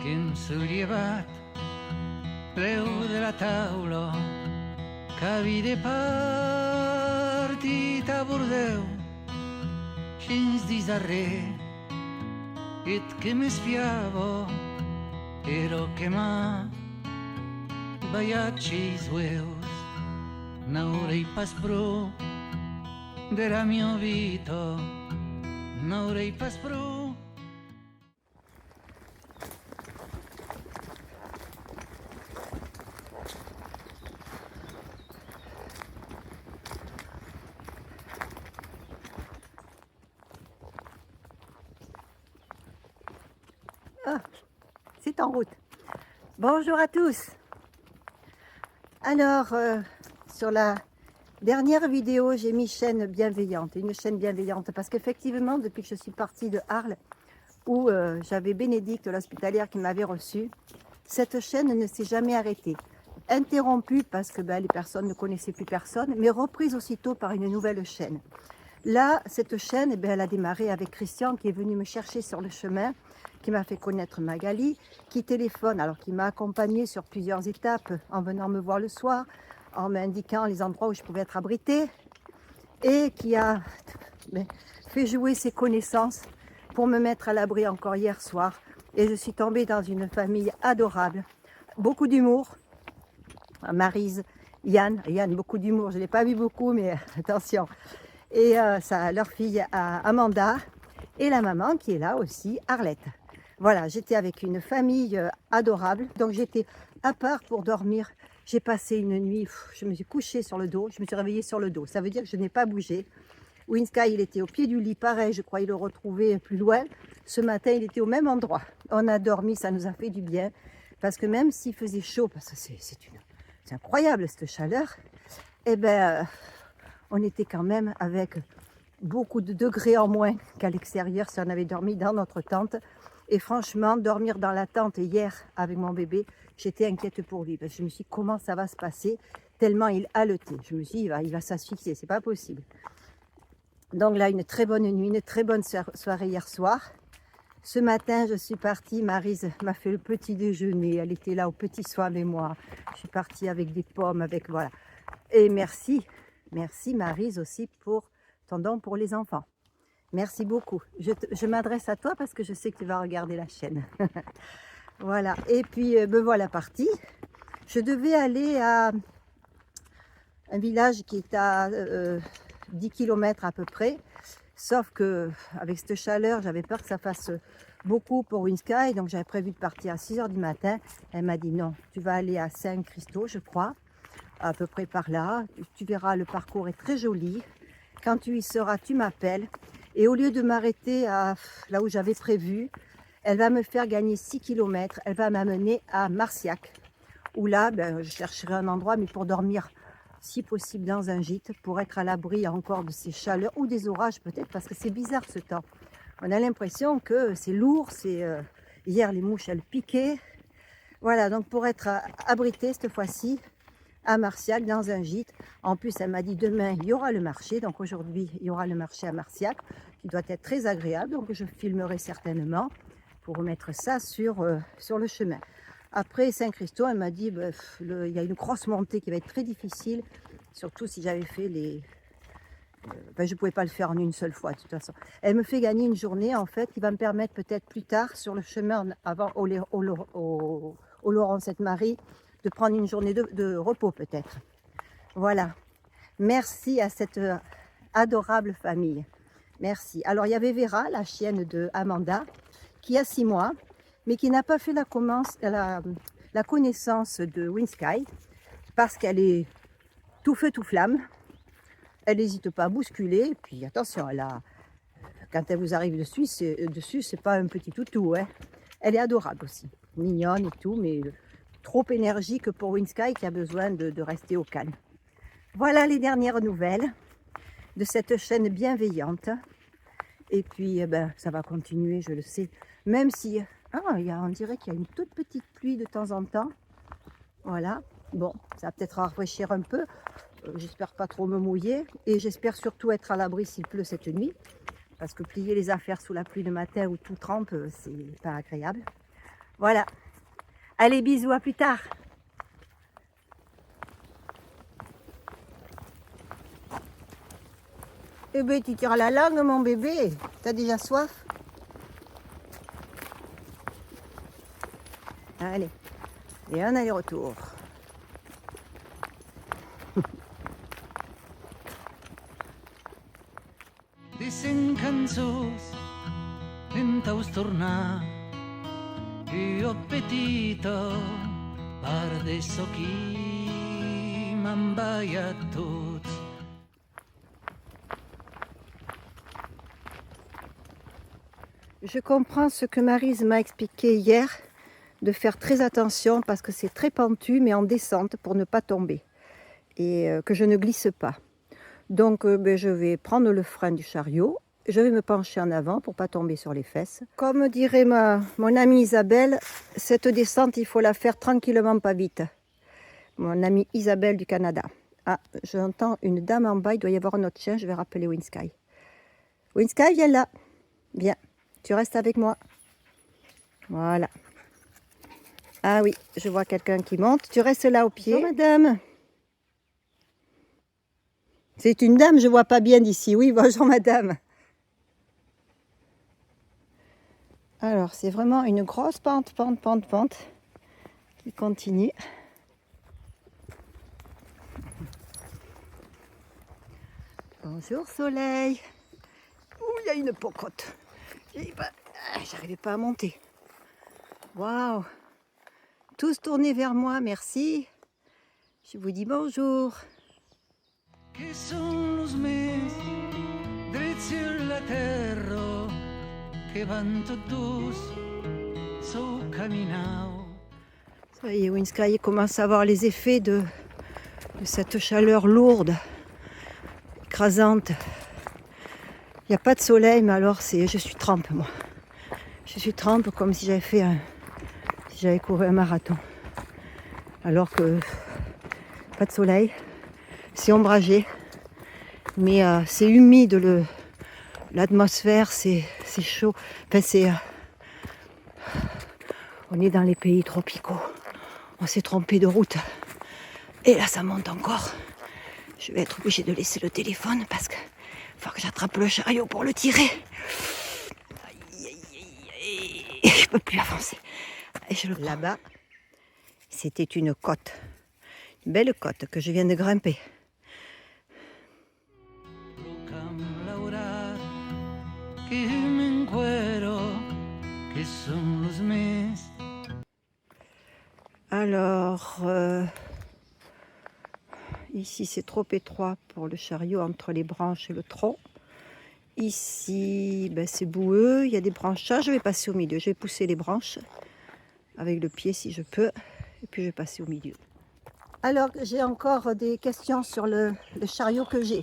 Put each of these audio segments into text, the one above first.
che hem sollevat preu de la taula que havia partit a Bordeus fins dins darrer et que m'espiava però que m'ha ballat sueus n'haurei pas prou de la mia vita n'haurei pas prou. Ah, c'est en route. Bonjour à tous. Alors, sur la dernière vidéo, j'ai mis chaîne bienveillante, une chaîne bienveillante, parce qu'effectivement, depuis que je suis partie de Arles, où j'avais Bénédicte, l'hospitalière, qui m'avait reçue, cette chaîne ne s'est jamais arrêtée. Interrompue parce que les personnes ne connaissaient plus personne, mais reprise aussitôt par une nouvelle chaîne. Là, cette chaîne, elle a démarré avec Christian, qui est venu me chercher sur le chemin, qui m'a fait connaître Magali, qui téléphone, alors qui m'a accompagnée sur plusieurs étapes en venant me voir le soir, en m'indiquant les endroits où je pouvais être abritée, et qui a fait jouer ses connaissances pour me mettre à l'abri encore hier soir. Et je suis tombée dans une famille adorable, beaucoup d'humour. Maryse, Yann, beaucoup d'humour, je ne l'ai pas vu beaucoup, mais attention. Et leur fille Amanda, et la maman qui est là aussi, Arlette. Voilà, j'étais avec une famille adorable, donc j'étais à part pour dormir. J'ai passé une nuit, je me suis couchée sur le dos, je me suis réveillée sur le dos. Ça veut dire que je n'ai pas bougé. Winsky, il était au pied du lit, pareil, je crois il le retrouvait plus loin. Ce matin, il était au même endroit. On a dormi, ça nous a fait du bien, parce que même s'il faisait chaud, parce que c'est incroyable cette chaleur, on était quand même avec beaucoup de degrés en moins qu'à l'extérieur si on avait dormi dans notre tente. Et franchement, dormir dans la tente hier avec mon bébé, j'étais inquiète pour lui. Parce que je me suis dit, comment ça va se passer? Tellement il haletait. Je me suis dit, il va s'asphyxier, c'est pas possible. Donc là, une très bonne nuit, une très bonne soirée hier soir. Ce matin, je suis partie, Maryse m'a fait le petit déjeuner. Elle était là au petit soin avec moi. Je suis partie avec des pommes, voilà. Et merci Maryse aussi pour ton don pour les enfants. Merci beaucoup. Je m'adresse à toi parce que je sais que tu vas regarder la chaîne. Voilà. Et puis, me voilà partie. Je devais aller à un village qui est à 10 km à peu près. Sauf que avec cette chaleur, j'avais peur que ça fasse beaucoup pour Winsky. Donc, j'avais prévu de partir à 6 h du matin. Elle m'a dit non, tu vas aller à Saint-Christo, je crois, à peu près par là. Tu verras, le parcours est très joli. Quand tu y seras, tu m'appelles. Et au lieu de m'arrêter là où j'avais prévu, elle va me faire gagner 6 km. Elle va m'amener à Marciac, où là, je chercherai un endroit, mais pour dormir, si possible, dans un gîte, pour être à l'abri encore de ces chaleurs ou des orages peut-être, parce que c'est bizarre ce temps. On a l'impression que c'est lourd. Hier, les mouches, elles piquaient. Voilà, donc pour être abrité cette fois-ci, à Marciac, dans un gîte. En plus, elle m'a dit demain, il y aura le marché. Donc aujourd'hui, il y aura le marché à Marciac, qui doit être très agréable. Donc je filmerai certainement pour remettre ça sur le chemin. Après Saint-Christo, elle m'a dit, il y a une grosse montée qui va être très difficile, surtout si j'avais fait je ne pouvais pas le faire en une seule fois, de toute façon. Elle me fait gagner une journée, en fait, qui va me permettre peut-être plus tard, sur le chemin avant au Laurent-Sainte-Marie, de prendre une journée de repos peut-être. Voilà. Merci à cette adorable famille. Merci. Alors, il y avait Vera, la chienne de Amanda, qui a 6 mois, mais qui n'a pas fait la connaissance de Winsky, parce qu'elle est tout feu, tout flamme. Elle n'hésite pas à bousculer. Et puis, attention, quand elle vous arrive dessus, c'est pas un petit toutou. Hein. Elle est adorable aussi. Mignonne et tout, mais trop énergique pour Winsky qui a besoin de rester au calme. Voilà les dernières nouvelles de cette chaîne bienveillante. Et puis, ça va continuer, je le sais. Même si, on dirait qu'il y a une toute petite pluie de temps en temps. Voilà. Bon, ça va peut-être rafraîchir un peu. J'espère pas trop me mouiller. Et j'espère surtout être à l'abri s'il pleut cette nuit. Parce que plier les affaires sous la pluie le matin où tout trempe, c'est pas agréable. Voilà. Allez, bisous, à plus tard. Eh ben, tu tires la langue, mon bébé. T'as déjà soif? Allez. Et un aller-retour. Dicen cançons en taus tornar i ho petito per d'això qui m'envaia tots. Je comprends ce que Maryse m'a expliqué hier, de faire très attention parce que c'est très pentu mais en descente pour ne pas tomber et que je ne glisse pas. Donc je vais prendre le frein du chariot, je vais me pencher en avant pour ne pas tomber sur les fesses. Comme dirait mon amie Isabelle, cette descente il faut la faire tranquillement, pas vite. Mon amie Isabelle du Canada. Ah, j'entends une dame en bas, il doit y avoir un autre chien, je vais rappeler Winsky. Winsky, viens là. Bien, tu restes avec moi. Voilà. Ah oui, je vois quelqu'un qui monte. Tu restes là au pied. Bonjour madame. C'est une dame, je vois pas bien d'ici. Oui, bonjour madame. Alors, c'est vraiment une grosse pente qui continue. Bonjour soleil. Ouh, il y a une pocotte. J'arrivais pas à monter. Waouh. Tous tournés vers moi, merci. Je vous dis bonjour. Che son los més drets sur la terra que van tots dos sou caminau. Ça y est, Winsky commence à avoir les effets de cette chaleur lourde, écrasante. Il n'y a pas de soleil, mais alors je suis trempe, moi. Je suis trempe comme si j'avais couru un marathon. Alors que pas de soleil, c'est ombragé, mais c'est humide, l'atmosphère, c'est chaud. Enfin, on est dans les pays tropicaux. On s'est trompé de route. Et là, ça monte encore. Je vais être obligée de laisser le téléphone parce qu'il faut que j'attrape le chariot pour le tirer. Je peux plus avancer. Là-bas, c'était une côte. Une belle côte que je viens de grimper. Alors, ici c'est trop étroit pour le chariot entre les branches et le tronc. Ici, c'est boueux, il y a des branchages. Je vais passer au milieu, je vais pousser les branches avec le pied si je peux, et puis je vais passer au milieu. Alors, j'ai encore des questions sur le chariot que j'ai.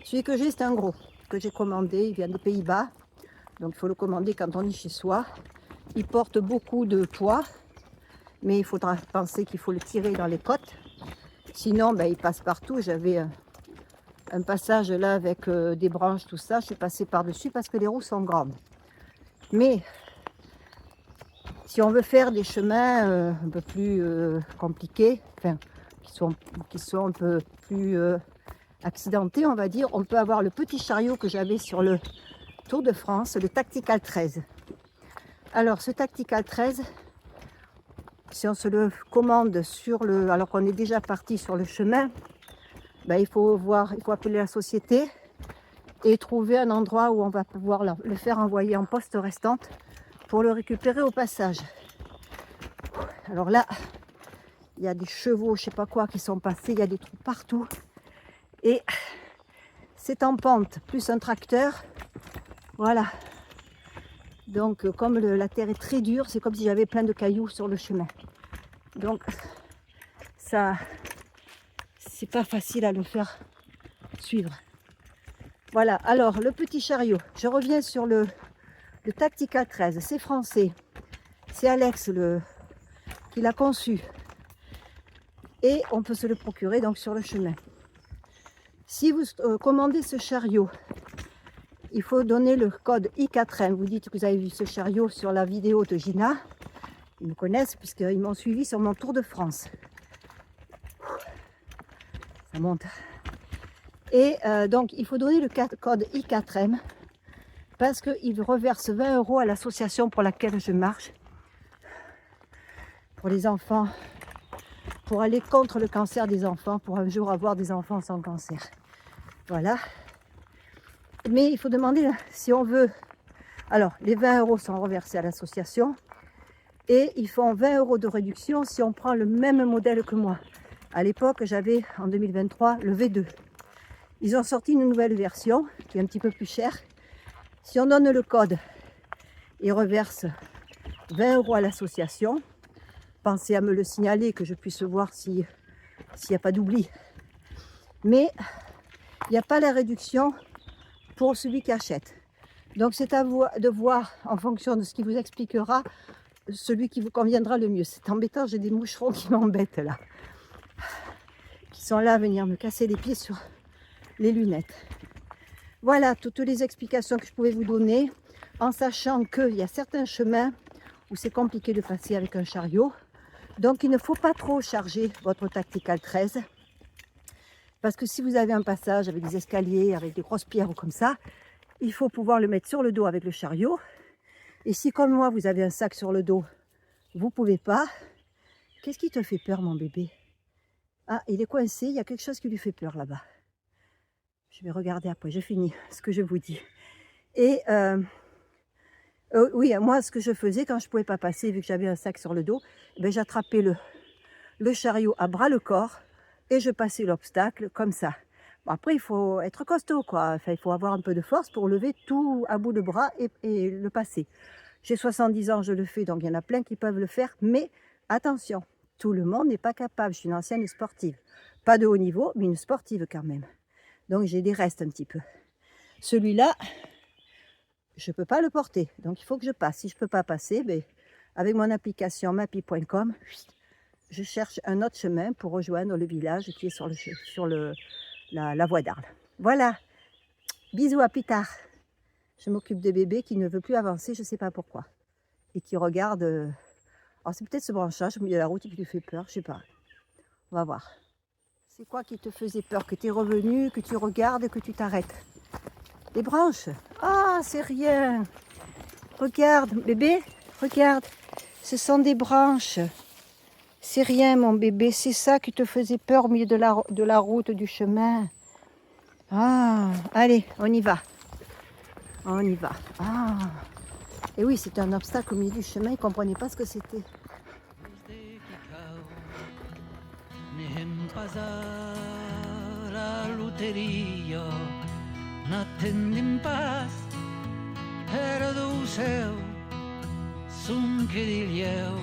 Celui que j'ai, c'est un gros, que j'ai commandé, il vient des Pays-Bas. Donc il faut le commander quand on est chez soi. Il porte beaucoup de poids, mais il faudra penser qu'il faut le tirer dans les côtes. Sinon, il passe partout. J'avais un passage là avec des branches, tout ça. Je suis passée par-dessus parce que les roues sont grandes. Mais si on veut faire des chemins un peu plus compliqués, enfin, qui sont un peu plus accidentés, on va dire, on peut avoir le petit chariot que j'avais sur le Tour de France, le Tactical 13. Alors, ce Tactical 13, si on se le commande alors qu'on est déjà parti sur le chemin, il faut appeler la société et trouver un endroit où on va pouvoir le faire envoyer en poste restante pour le récupérer au passage. Alors là, il y a des chevaux, je sais pas quoi, qui sont passés, il y a des trous partout. Et c'est en pente, plus un tracteur. Voilà. Donc, comme la terre est très dure, c'est comme si j'avais plein de cailloux sur le chemin. Donc, ça, c'est pas facile à le faire suivre. Voilà, alors, le petit chariot. Je reviens sur le Tactical 13. C'est français. C'est Alex qui l'a conçu. Et on peut se le procurer donc sur le chemin. Si vous commandez ce chariot, il faut donner le code I4N. Vous dites que vous avez vu ce chariot sur la vidéo de Gina. Ils me connaissent puisqu'ils m'ont suivi sur mon Tour de France. Ça monte. Et donc, il faut donner le code I4M parce qu'ils reversent 20 € à l'association pour laquelle je marche. Pour les enfants, pour aller contre le cancer des enfants, pour un jour avoir des enfants sans cancer. Voilà. Mais il faut demander si on veut. Alors, les 20 € sont reversés à l'association et ils font 20 € de réduction si on prend le même modèle que moi. À l'époque, j'avais en 2023 le V2. Ils ont sorti une nouvelle version qui est un petit peu plus chère. Si on donne le code, ils reversent 20 € à l'association. Pensez à me le signaler, que je puisse voir s'il n'y a pas d'oubli. Mais il n'y a pas la réduction pour celui qui achète. Donc c'est à vous de voir en fonction de ce qui vous expliquera celui qui vous conviendra le mieux. C'est embêtant, j'ai des moucherons qui m'embêtent là. Qui sont là à venir me casser les pieds sur les lunettes. Voilà toutes les explications que je pouvais vous donner, en sachant qu'il y a certains chemins où c'est compliqué de passer avec un chariot. Donc il ne faut pas trop charger votre Tactical 13. Parce que si vous avez un passage avec des escaliers, avec des grosses pierres ou comme ça, il faut pouvoir le mettre sur le dos avec le chariot. Et si comme moi vous avez un sac sur le dos, vous ne pouvez pas. Qu'est-ce qui te fait peur mon bébé? Ah, il est coincé, il y a quelque chose qui lui fait peur là-bas. Je vais regarder après, je finis ce que je vous dis. Et oui, moi ce que je faisais quand je ne pouvais pas passer, vu que j'avais un sac sur le dos, ben, j'attrapais le chariot à bras le corps et je passais l'obstacle comme ça. Bon, après il faut être costaud quoi, enfin, il faut avoir un peu de force pour lever tout à bout de bras et le passer. J'ai 70 ans, je le fais, donc il y en a plein qui peuvent le faire, mais attention, tout le monde n'est pas capable, je suis une ancienne sportive. Pas de haut niveau, mais une sportive quand même. Donc j'ai des restes un petit peu. Celui-là, je ne peux pas le porter, donc il faut que je passe. Si je ne peux pas passer, ben, avec mon application mappy.com, je cherche un autre chemin pour rejoindre le village qui est sur la voie d'Arles. Voilà, bisous, à plus tard. Je m'occupe de bébé qui ne veut plus avancer, je ne sais pas pourquoi. Et qui regarde... Alors c'est peut-être ce branchage au milieu de la route qui lui fait peur, je ne sais pas. On va voir. C'est quoi qui te faisait peur? Que tu es revenu, que tu regardes, que tu t'arrêtes? Les branches? Ah, c'est rien. Regarde, bébé, regarde. Ce sont des branches. C'est rien, mon bébé. C'est ça qui te faisait peur au milieu de la route, du chemin. Ah, allez, on y va. On y va. Ah. Et oui, c'était un obstacle au milieu du chemin. Il ne comprenait pas ce que c'était. N'attende in paz, era do céu, som que di lieu,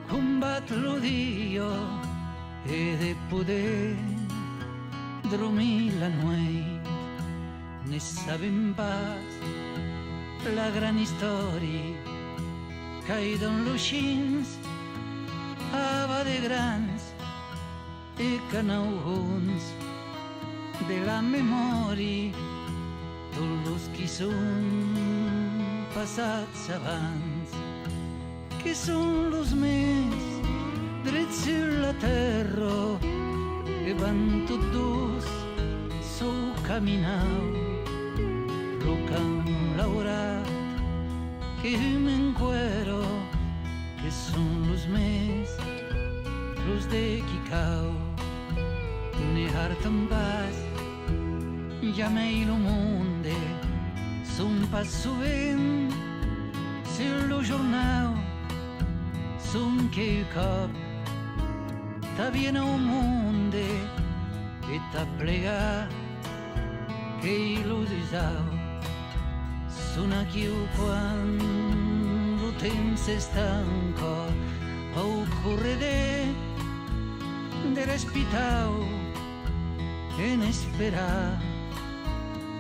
combat l'odio e de poder dormir la nuit, ne sabem pas la gran història, caïda en luixins, ava de grans i canauons, de la memòria, tots els qui són passats abans, que són los més drets sur la terra, que van tots dos, sou caminau, lo camp laurat, que m'encuero, que són los més, los de qui cau, ne hartan pas, Jamais lo monde son pas sovint sur lo jornal son que cop ta viene au monde e t'ha plegat que lo desau son aquí quan lo temps estanco au correre de respitau en esperar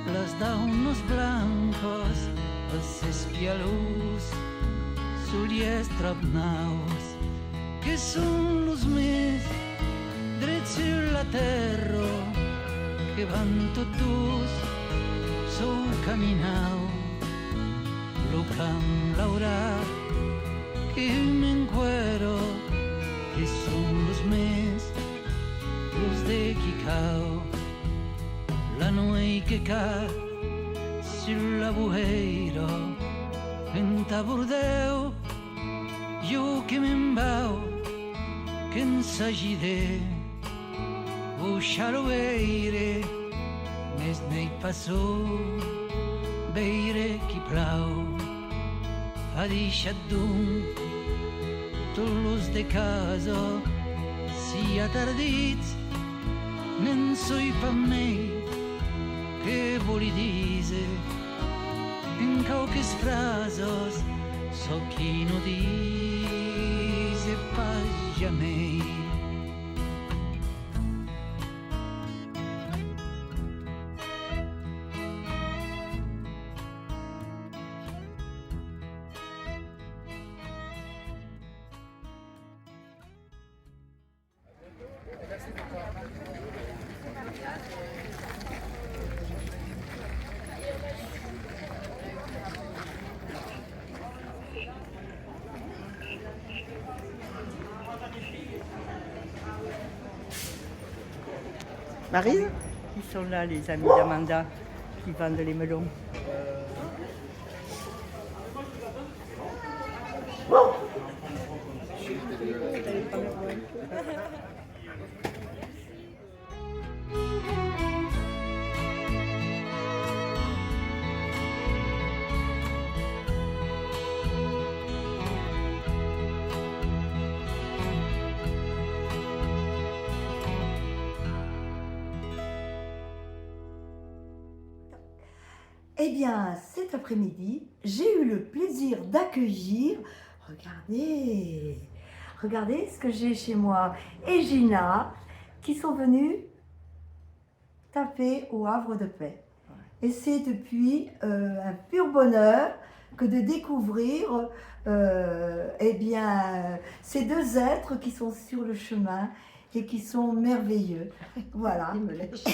las daunos blancos, els espialus, sulies trapnaus, que són los més drets sur la terra, que van tots dos, sou caminau, lo camp laurat, que de qui cau, la nuit que cau sur la bueiro, en tabordeu, jo que me'n vau, que en s'agide, buscar-ho veire, més n'hi passó, veire qui plau, ha deixat d'un, tots los de casa, si atardits, nen soi pa mei, che voli dire, in qualques frases, so chi no dice pas jamais. Maryse? Ils sont là, les amis d'Amanda, qui vendent les melons. Eh bien, cet après-midi, j'ai eu le plaisir d'accueillir, regardez ce que j'ai chez moi, et Gina, qui sont venus taper au Havre de Paix. Et c'est depuis un pur bonheur que de découvrir eh bien, ces deux êtres qui sont sur le chemin et qui sont merveilleux. Voilà. Il me lèche.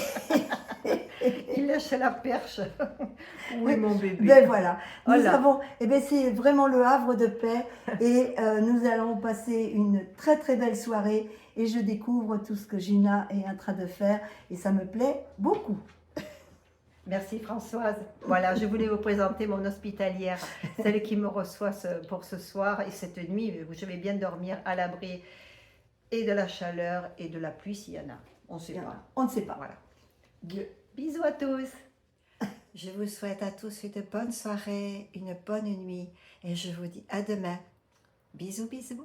Il lèche la perche. Oui, mon bébé. Ben voilà, nous Voilà. avons, eh ben c'est vraiment le Havre de Paix et nous allons passer une très très belle soirée et je découvre tout ce que Gina est en train de faire et ça me plaît beaucoup. Merci Françoise. Voilà, je voulais vous présenter mon hospitalière, celle qui me reçoit pour ce soir et cette nuit où je vais bien dormir à l'abri et de la chaleur et de la pluie s'il y en a. On ne sait pas. On ne sait pas. Voilà. Bisous à tous. Je vous souhaite à tous une bonne soirée, une bonne nuit et je vous dis à demain. Bisous, bisous.